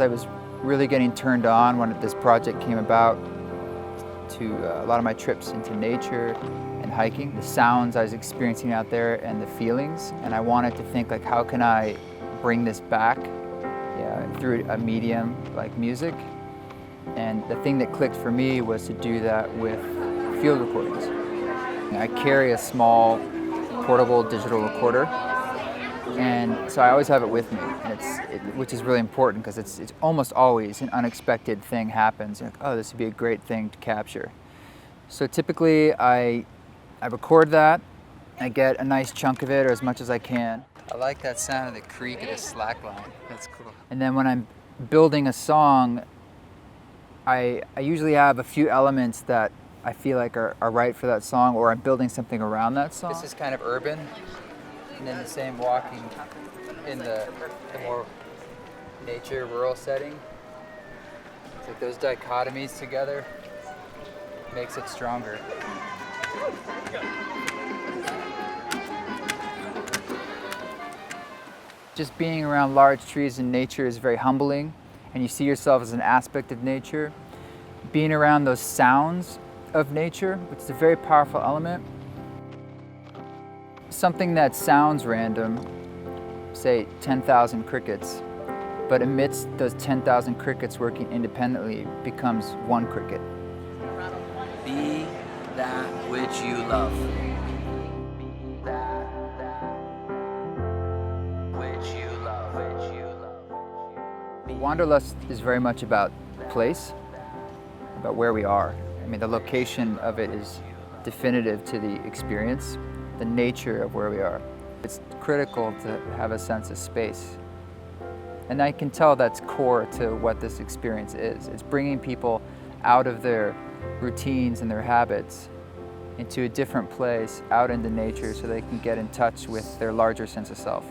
I was really getting turned on when this project came about to a lot of my trips into nature and hiking, the sounds I was experiencing out there and the feelings. And I wanted to think, like, how can I bring this back through a medium like music? And the thing that clicked for me was to do that with field recordings. I carry a small portable digital recorder, and so I always have it with me, and which is really important because it's almost always an unexpected thing happens. You're like, oh, this would be a great thing to capture. So typically I record that, I get a nice chunk of it, or as much as I can. I like that sound of the creak of the slack line. That's cool. And then when I'm building a song, I usually have a few elements that I feel like are right for that song, or I'm building something around that song. This is kind of urban, and then the same walking in the more nature, rural setting. It's like those dichotomies together makes it stronger. Just being around large trees and nature is very humbling, and you see yourself as an aspect of nature. Being around those sounds of nature, which is a very powerful element. Something that sounds random, say 10,000 crickets, but amidst those 10,000 crickets working independently becomes one cricket. Be that which you love. Wanderlust is very much about place, about where we are. I mean, the location of it is definitive to the experience, the nature of where we are. It's critical to have a sense of space. And I can tell that's core to what this experience is. It's bringing people out of their routines and their habits into a different place, out into nature, so they can get in touch with their larger sense of self.